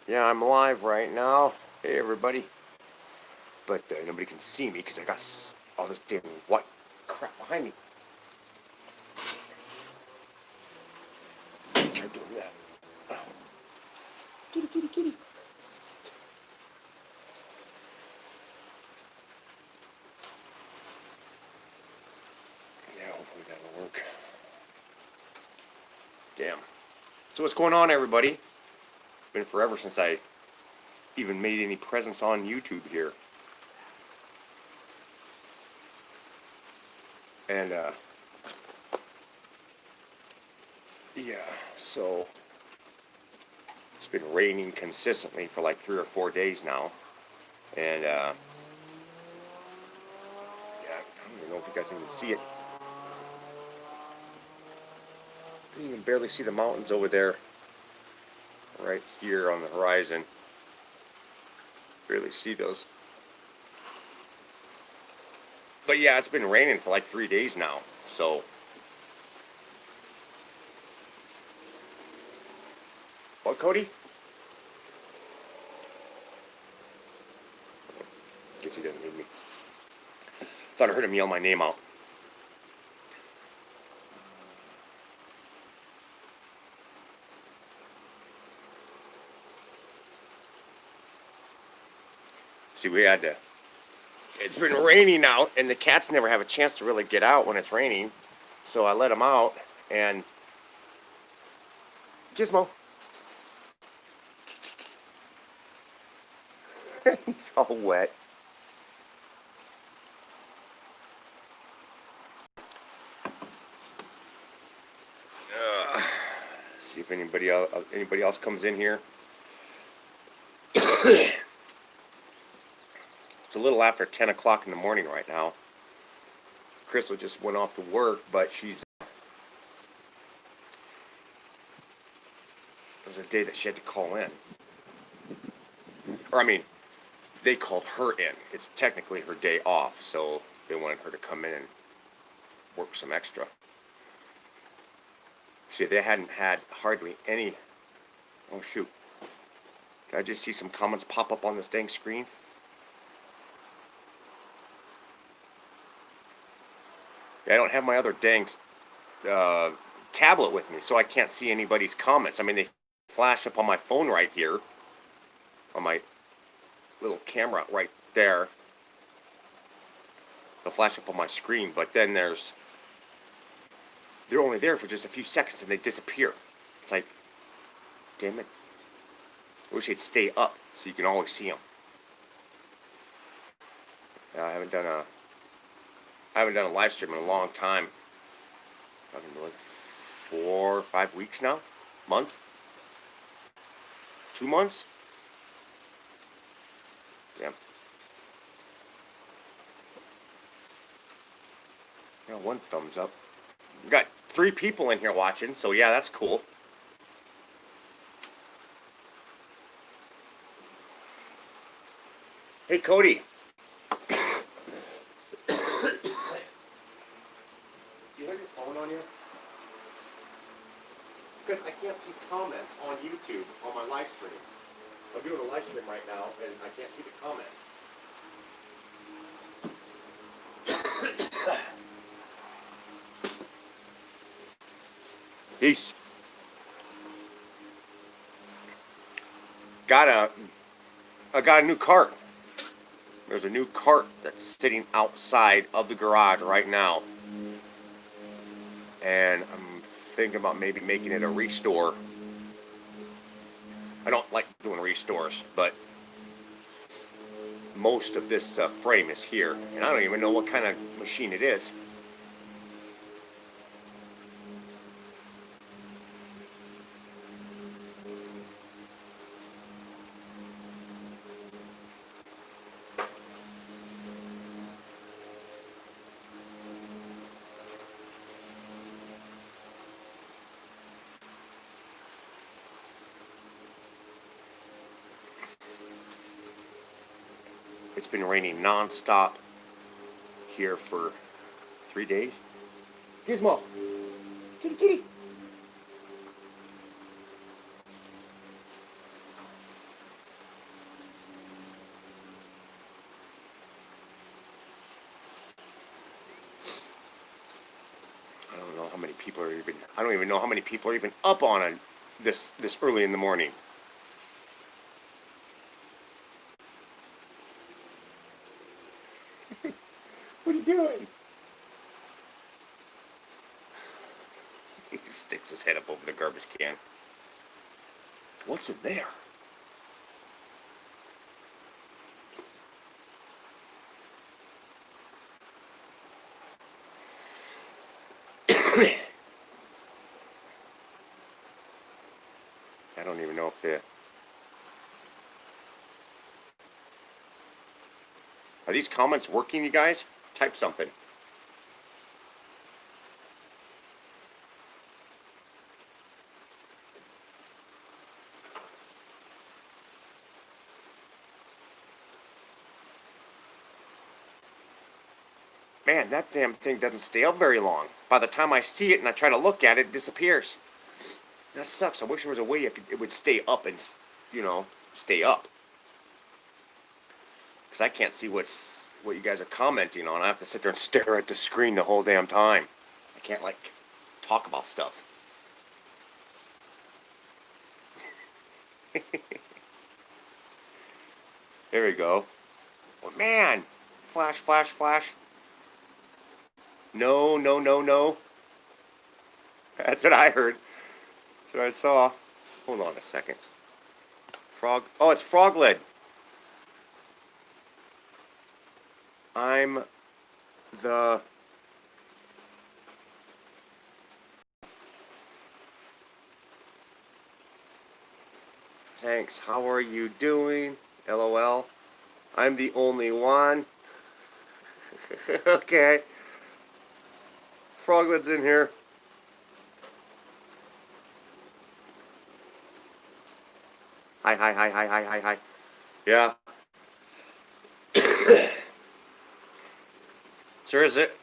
Yeah, I'm live right now. Hey, everybody. But nobody can see me because I got all this damn white crap behind me. Try doing that. Oh. Kitty, kitty, kitty. Yeah, hopefully that'll work. Damn. So what's going on, everybody? It's been forever since I even made any presence on YouTube here. And, yeah, so it's been raining consistently for like 3 or 4 days now. And, yeah, I don't even know if you guys can even see it. You can barely see the mountains over there, right here on the horizon. Barely see those. But yeah, it's been raining for like 3 days now, so. What, Cody? Guess he doesn't need me. Thought I heard him yell my name out. See, we had to. It's been raining out, and the cats never have a chance to really get out when it's raining. So I let them out, and Gizmo. He's all wet. See if anybody else comes in here. It's a little after 10 o'clock in the morning right now. Crystal just went off to work, but she's. It was a day that she had to call in. Or, I mean, they called her in. It's technically her day off, so they wanted her to come in and work some extra. See, they hadn't had hardly any. Oh, shoot. Did I just see some comments pop up on this dang screen? I don't have my other dang tablet with me, so I can't see anybody's comments. I mean, they flash up on my phone right here, on my little camera right there. They'll flash up on my screen, but then they're only there for just a few seconds and they disappear. It's like, damn it. I wish they'd stay up so you can always see them. I haven't done a live stream in a long time. I've been like 4 or 5 weeks now, month, 2 months. Yeah. Yeah, 1 thumbs up. We've got 3 people in here watching, so yeah, that's cool. Hey, Cody. Do you have your phone on you? Because I can't see comments on YouTube on my live stream. I'm doing a live stream right now, and I can't see the comments. Peace. I got a new cart. There's a new cart that's sitting outside of the garage right now. And I'm thinking about maybe making it a restore. I don't like doing restores, but most of this frame is here. And I don't even know what kind of machine it is. It's been raining non-stop here for 3 days. Gizmo! Kitty, kitty! how many people are even. I don't even know how many people are even up on this early in the morning. What are you doing? He sticks his head up over the garbage can. What's in there? I don't even know if the... Are these comments working, you guys? Type something. Man, that damn thing doesn't stay up very long. By the time I see it and I try to look at it, it disappears. That sucks. I wish there was a way it would stay up and, you know, stay up. Because I can't see what you guys are commenting on. I have to sit there and stare at the screen the whole damn time. I can't, like, talk about stuff. There we go. Oh, man! Flash, flash, flash. No, no, no, no. That's what I heard. That's what I saw. Hold on a second. Frog. Oh, it's Frogled. I'm the... Thanks. How are you doing? LOL. I'm the only one. Okay. Frogled's in here. Hi, hi, hi, hi, hi, hi, hi. Yeah. Sir, is it?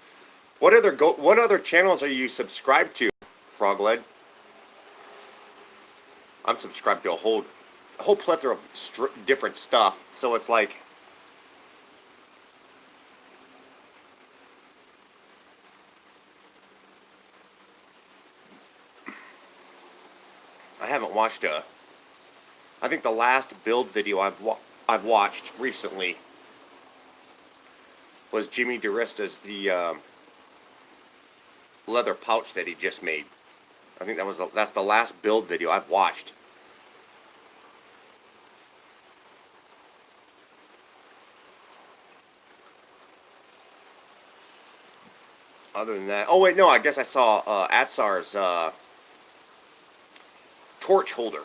What other channels are you subscribed to, Frogled? I'm subscribed to a whole plethora of different stuff. So it's like, I haven't watched I think the last build video I've watched recently was Jimmy DiResta's the leather pouch that he just made. I think that's the last build video I've watched. Other than that, oh wait, no, I guess I saw Atsar's torch holder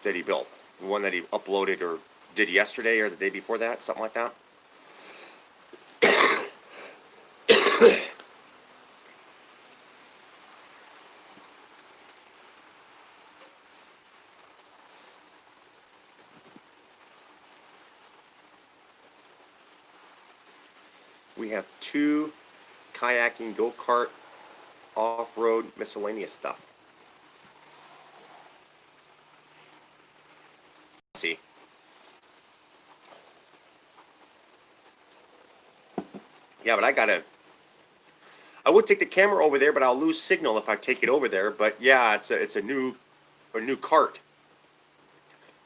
that he built. The one that he uploaded or did yesterday or the day before that, something like that. We have 2 kayaking, go-kart, off-road, miscellaneous stuff. See? Yeah, but I would take the camera over there, but I'll lose signal if I take it over there. But yeah, it's a new cart.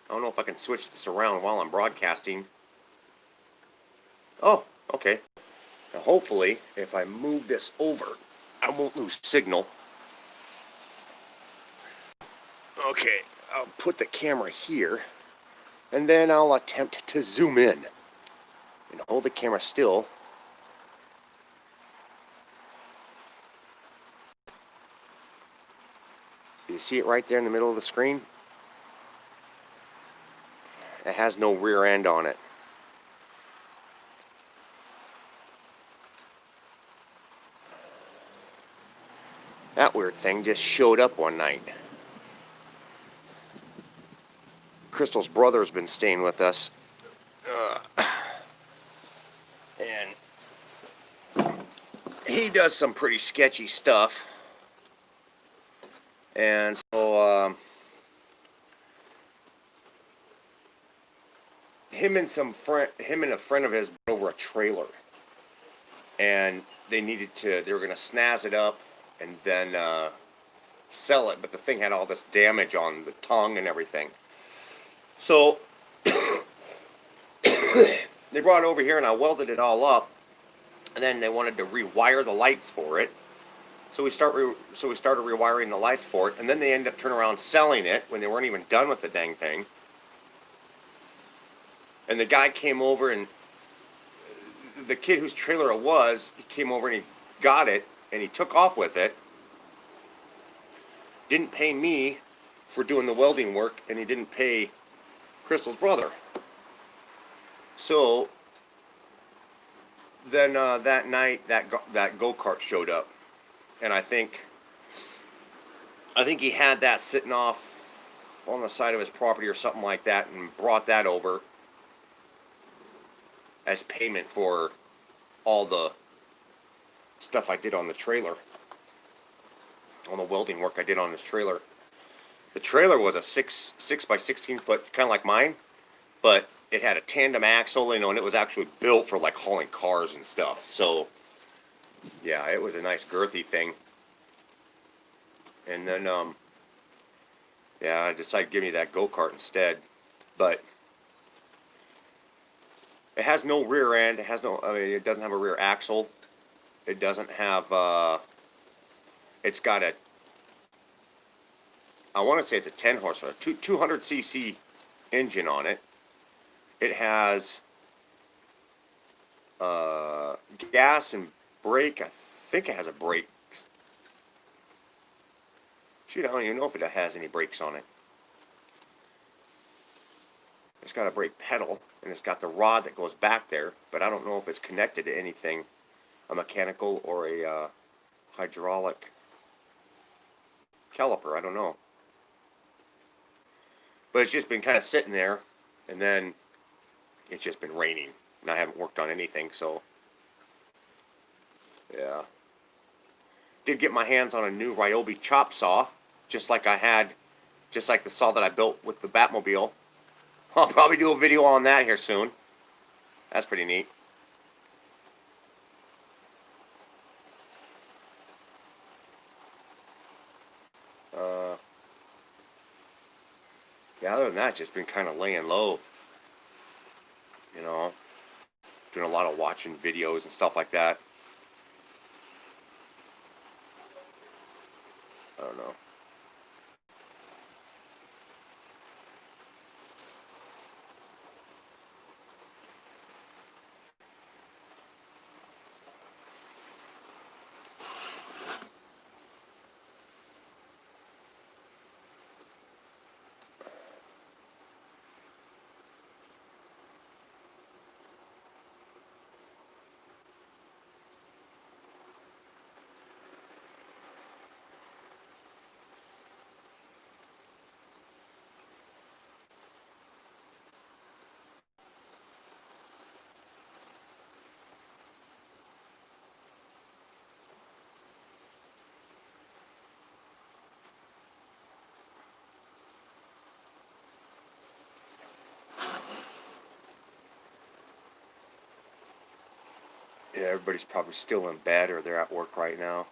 I don't know if I can switch this around while I'm broadcasting. Oh, okay. Now hopefully, if I move this over, I won't lose signal. Okay, I'll put the camera here, and then I'll attempt to zoom in. And hold the camera still. You see it right there in the middle of the screen? It has no rear end on it. That weird thing just showed up one night. Crystal's brother's been staying with us. And he does some pretty sketchy stuff. And so, him and a friend of his brought over a trailer. And they were going to snazz it up and then sell it. But the thing had all this damage on the tongue and everything. So they brought it over here, and I welded it all up. And then they wanted to rewire the lights for it. So we started rewiring the lights for it, and then they ended up turning around selling it when they weren't even done with the dang thing. And the guy came over, and the kid whose trailer it was, he came over and he got it, and he took off with it. Didn't pay me for doing the welding work, and he didn't pay Crystal's brother. So then that night, that go-kart showed up, and I think he had that sitting off on the side of his property or something like that, and brought that over as payment for all the stuff I did on the trailer, all the welding work I did on this trailer. The trailer was a 6 by 16 foot, kind of like mine, but it had a tandem axle, and it was actually built for like hauling cars and stuff. So yeah, it was a nice girthy thing. And then yeah, I decided to give me that go-kart instead. But it has no rear end. It has no, I mean, it doesn't have a rear axle. It doesn't have, it's got a, I want to say it's a 10 horsepower, 200cc engine on it. It has gas and brake. I think it has a brake. Shoot, I don't even know if it has any brakes on it. It's got a brake pedal, and it's got the rod that goes back there, but I don't know if it's connected to anything, a mechanical or a hydraulic caliper. I don't know. But it's just been kind of sitting there, and then it's just been raining, and I haven't worked on anything, so yeah. Did get my hands on a new Ryobi chop saw, just like the saw that I built with the Batmobile. I'll probably do a video on that here soon. That's pretty neat. Yeah, other than that, just been kind of laying low. You know, doing a lot of watching videos and stuff like that. I don't know. Yeah, everybody's probably still in bed or they're at work right now.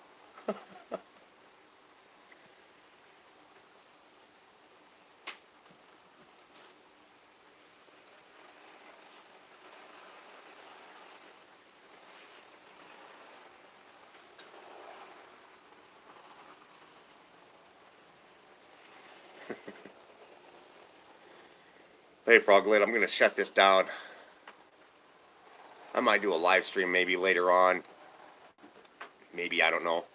Hey, Froglet, I'm going to shut this down. I might do a live stream maybe later on. Maybe, I don't know.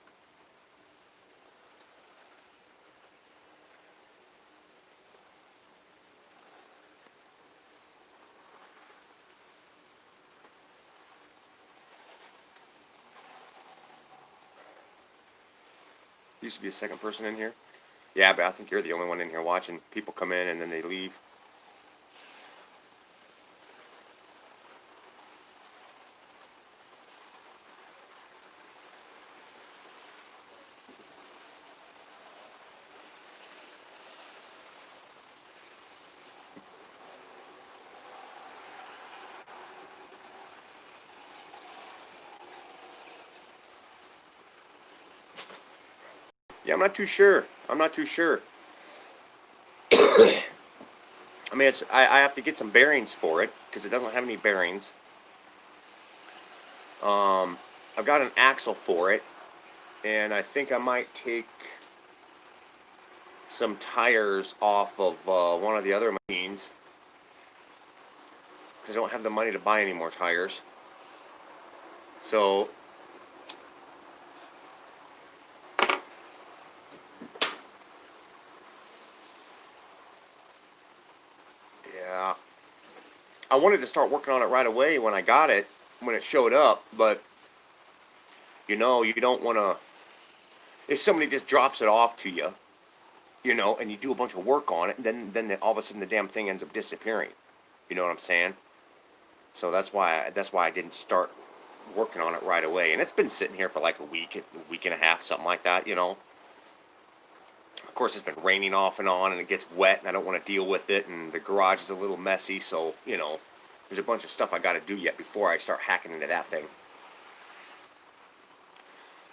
Used to be a second person in here. Yeah, but I think you're the only one in here watching. People come in and then they leave. Yeah, I'm not too sure. I'm not too sure. I mean, I have to get some bearings for it because it doesn't have any bearings. I've got an axle for it, and I think I might take some tires off of one of the other machines because I don't have the money to buy any more tires. So yeah, I wanted to start working on it right away when I got it, when it showed up, but you don't want to. If somebody just drops it off to you, and you do a bunch of work on it, then all of a sudden the damn thing ends up disappearing. You know what I'm saying? So that's why I didn't start working on it right away, and it's been sitting here for like a week and a half, something like that. Of course, it's been raining off and on, and it gets wet, and I don't want to deal with it, and the garage is a little messy, so there's a bunch of stuff I got to do yet before I start hacking into that thing.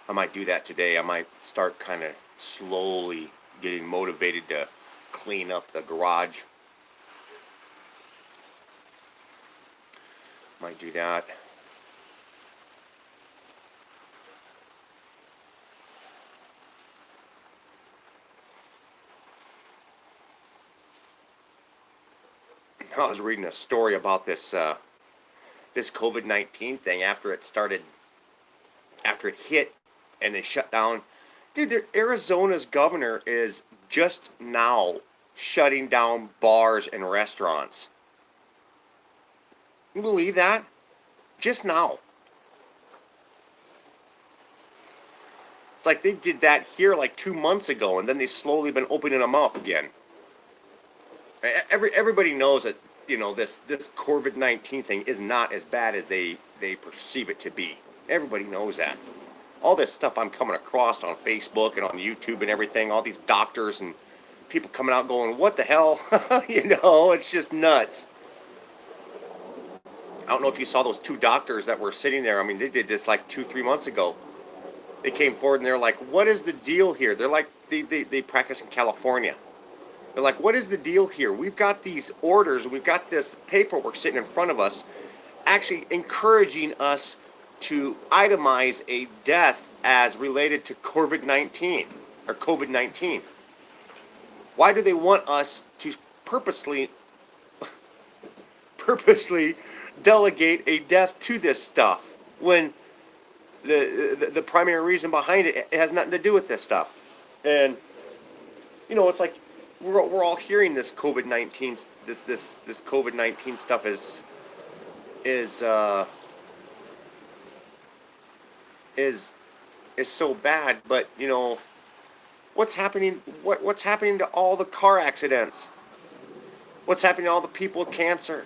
I might do that today. I might start kind of slowly getting motivated to clean up the garage. Might do that. I was reading a story about this this COVID-19 thing after it hit, and they shut down. Dude, Arizona's governor is just now shutting down bars and restaurants. You believe that? Just now. It's like they did that here like 2 months ago, and then they slowly been opening them up again. Everybody knows that this COVID-19 thing is not as bad as they perceive it to be. Everybody knows that. All this stuff I'm coming across on Facebook and on YouTube and everything, all these doctors and people coming out going, what the hell? It's just nuts. I don't know if you saw those two doctors that were sitting there. I mean, they did this like 2-3 months ago. They came forward and they're like, what is the deal here? They're like, they practice in California. They're like, what is the deal here? We've got these orders, we've got this paperwork sitting in front of us, actually encouraging us to itemize a death as related to COVID-19 or COVID-19. Why do they want us to purposely delegate a death to this stuff when the primary reason behind it has nothing to do with this stuff? And it's like we're all hearing this COVID-19 this COVID-19 stuff is so bad, but what's happening what's happening to all the car accidents? What's happening to all the people with cancer?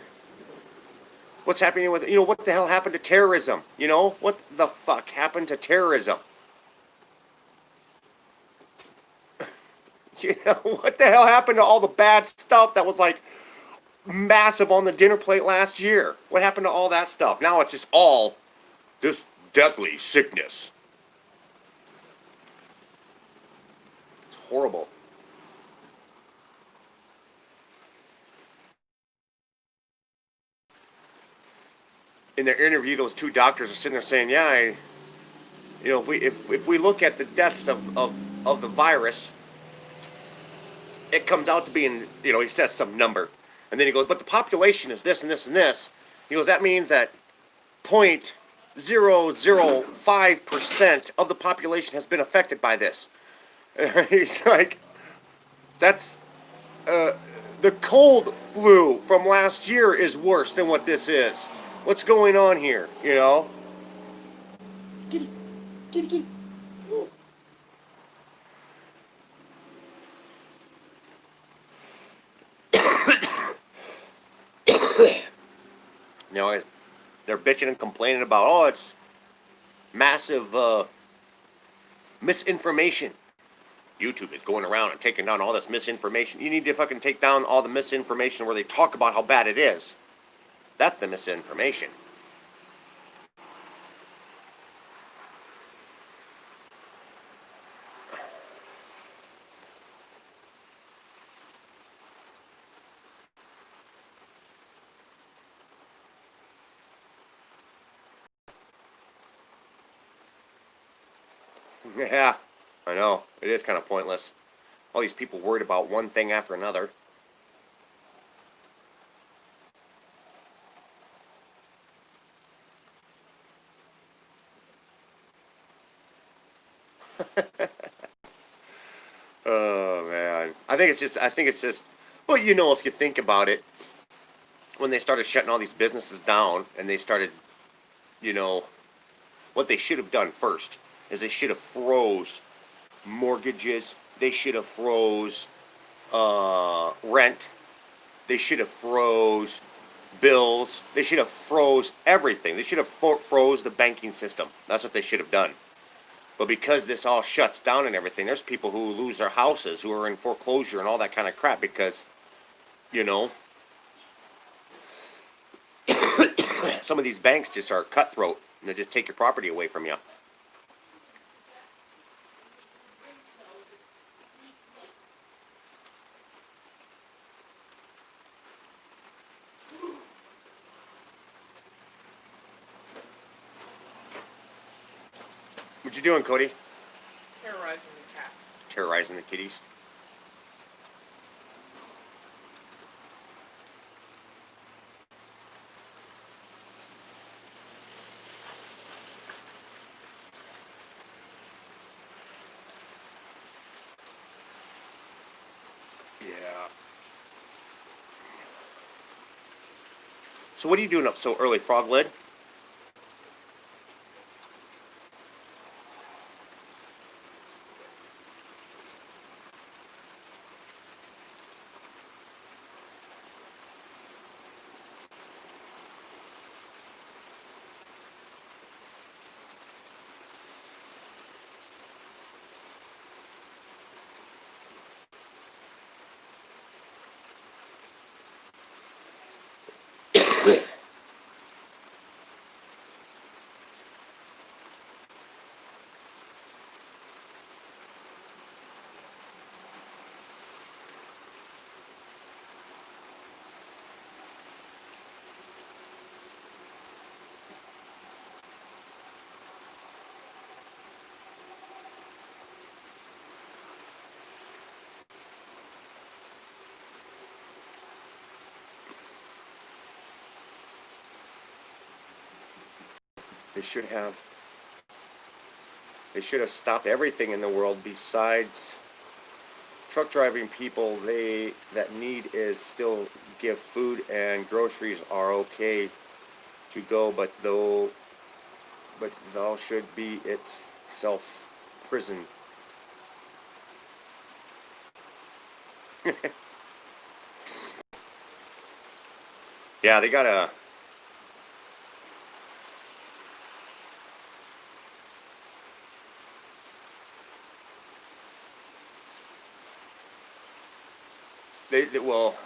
What's happening with what the hell happened to terrorism? What the fuck happened to terrorism? What the hell happened to all the bad stuff that was like massive on the dinner plate last year? What happened to all that stuff? Now it's just all this deathly sickness. It's horrible. In their interview, those two doctors are sitting there saying, "Yeah, if we look at the deaths of the virus, it comes out to be he says some number, and then he goes, but the population is this and this and this. He goes, that means that 0.005% of the population has been affected by this." He's like, that's the cold flu from last year is worse than what this is. What's going on here? Kitty, kitty, kitty. They're bitching and complaining about, it's massive misinformation. YouTube is going around and taking down all this misinformation. You need to fucking take down all the misinformation where they talk about how bad it is. That's the misinformation. Yeah, I know. It is kind of pointless. All these people worried about one thing after another. Oh man, I think it's just. Well, you know, if you think about it, when they started shutting all these businesses down, and they started, you know, what they should have done first is they should have froze mortgages. They should have froze rent. They should have froze bills. They should have froze everything. They should have froze the banking system. That's what they should have done. But because this all shuts down and everything, there's people who lose their houses, who are in foreclosure and all that kind of crap because, you know, some of these banks just are cutthroat and they just take your property away from you. What you doing, Cody? Terrorizing the cats. Terrorizing the kitties. Yeah. So what are you doing up so early, Frog Lid? They should have. They should have stopped everything in the world besides truck driving people. They that need is still give food and groceries are okay to go, but thou should be itself prison. Yeah, they gotta. Well,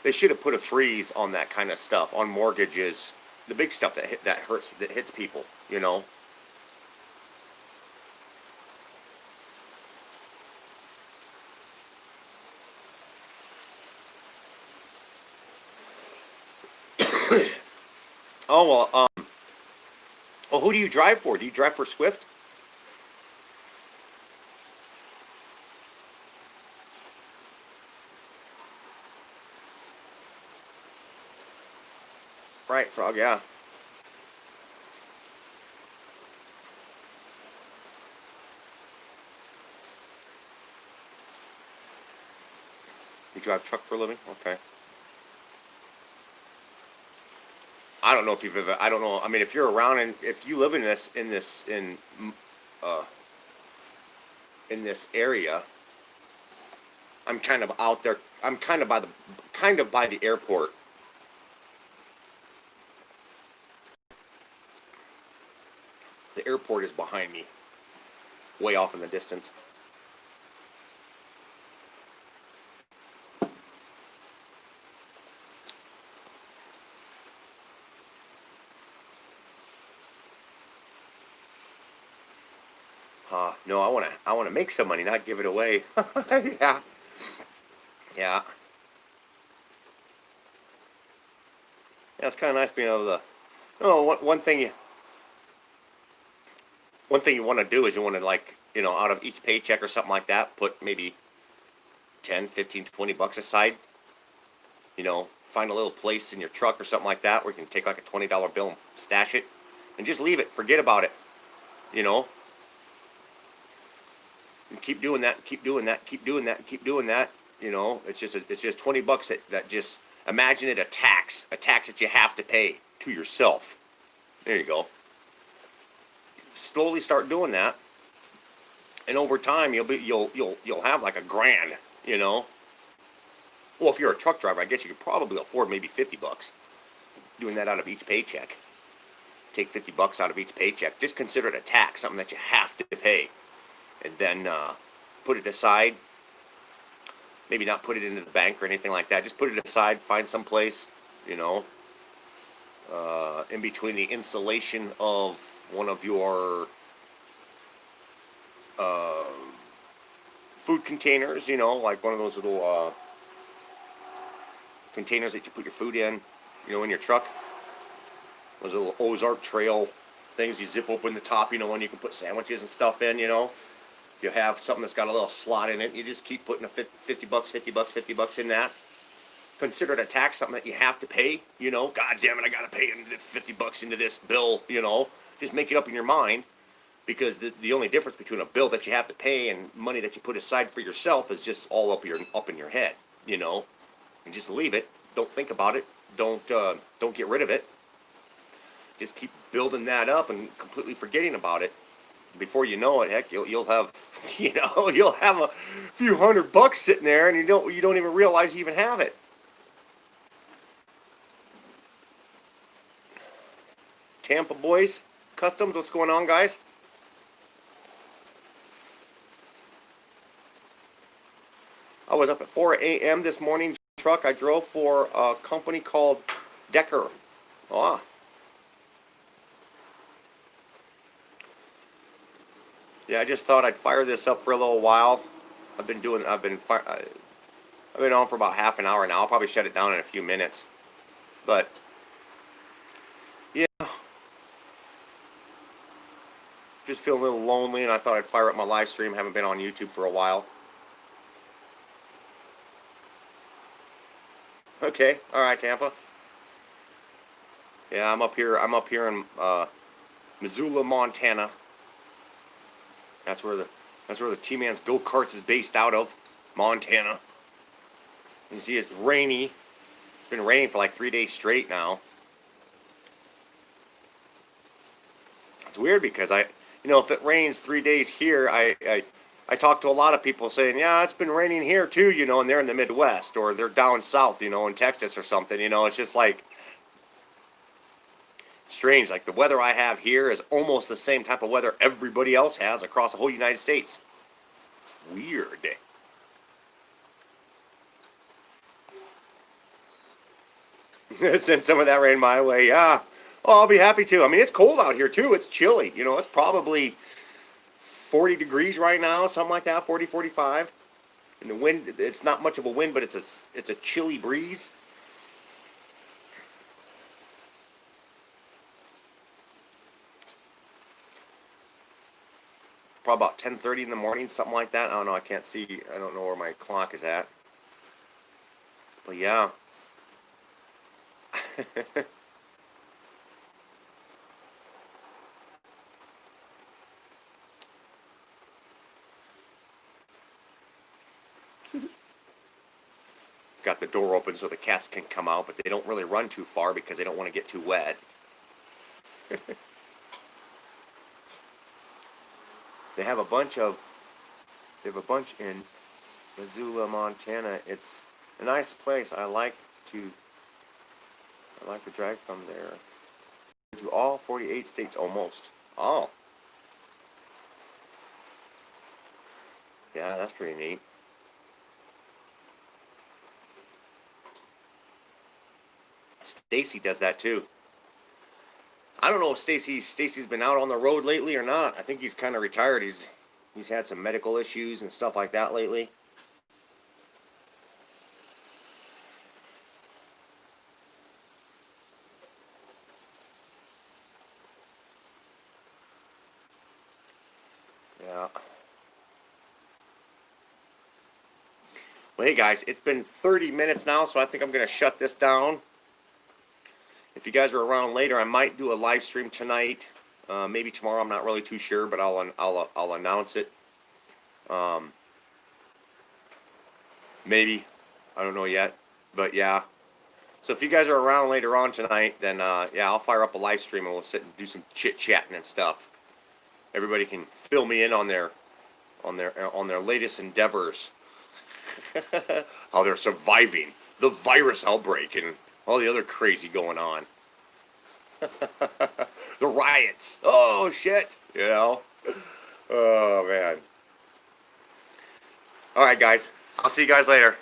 they should have put a freeze on that kind of stuff, on mortgages, the big stuff that hurts, that hits people. You know. Oh well. Well, who do you drive for? Do you drive for Swift? Right, Frog. Yeah. You drive truck for a living? Okay. I don't know if you've ever. I don't know. I mean, if you're around and if you live uh in this area, I'm kind of out there. I'm kind of by the airport. The airport is behind me, way off in the distance. No, I wanna make some money, not give it away. Yeah, yeah. Yeah, it's kind of nice being able to. Oh, one thing one thing you want to do is you want to, like, out of each paycheck or something like that, put maybe 10, 15, 20 bucks aside. Find a little place in your truck or something like that where you can take like a $20 bill and stash it and just leave it. Forget about it. And keep doing that, keep doing that, keep doing that, keep doing that. It's just 20 bucks that just, imagine it a tax that you have to pay to yourself. There you go. Slowly start doing that, and over time you'll have like a grand. Well, if you're a truck driver, I guess you could probably afford maybe 50 bucks doing that out of each paycheck. Take 50 bucks out of each paycheck. Just consider it a tax, something that you have to pay, and then put it aside. Maybe not put it into the bank or anything like that. Just put it aside. Find some place, in between the insulation of one of your food containers, like one of those little containers that you put your food in, in your truck. Those little Ozark Trail things you zip open the top, when you can put sandwiches and stuff in, You have something that's got a little slot in it, you just keep putting a 50 bucks, 50 bucks, 50 bucks in that. Consider it a tax, something that you have to pay, God damn it, I gotta pay 50 bucks into this bill, Just make it up in your mind, because the only difference between a bill that you have to pay and money that you put aside for yourself is just all up in your head, And just leave it. Don't think about it. Don't get rid of it. Just keep building that up and completely forgetting about it. Before you know it, heck, you'll have you'll have a few $100 sitting there, and you don't even realize you even have it. Tampa Boys Customs, what's going on, guys? I was up at 4 a.m. this morning. Truck I drove for a company called Decker. Yeah, I just thought I'd fire this up for a little while. I've been on for about half an hour now. I'll probably shut it down in a few minutes. But yeah, just feeling a little lonely, and I thought I'd fire up my live stream. Haven't been on YouTube for a while. Okay, all right, Tampa. Yeah, I'm up here in Missoula, Montana. That's where the T-Man's Go-Karts is based out of, Montana. You see, it's rainy. It's been raining for like 3 days straight now. It's weird because if it rains 3 days here, I talk to a lot of people saying, yeah, it's been raining here too, and they're in the Midwest or they're down south, in Texas or something, it's just like strange. Like the weather I have here is almost the same type of weather everybody else has across the whole United States. It's weird. Send some of that rain my way, yeah. Oh, I'll be happy to. I mean, it's cold out here too. It's chilly. It's probably 40 degrees right now, something like that, 40, 45. And the wind, it's not much of a wind, but it's a chilly breeze. Probably about 10:30 in the morning, something like that. I don't know. I can't see. I don't know where my clock is at. But yeah. Got the door open so the cats can come out, but they don't really run too far because they don't want to get too wet. They have a bunch in Missoula, Montana. It's a nice place. I like to drive from there to all 48 states almost. Oh. Yeah, that's pretty neat. Stacy does that too. I don't know if Stacy's been out on the road lately or not. I think he's kind of retired. He's had some medical issues and stuff like that lately. Well, hey guys, it's been 30 minutes now, so I think I'm gonna shut this down. If you guys are around later, I might do a live stream tonight. Maybe tomorrow. I'm not really too sure, but I'll announce it. Maybe. I don't know yet, but yeah. So if you guys are around later on tonight, then yeah, I'll fire up a live stream and we'll sit and do some chit chatting and stuff. Everybody can fill me in on their latest endeavors, how they're surviving the virus outbreak and all the other crazy going on. The riots. Oh shit. You know. Oh man. All right, guys. I'll see you guys later.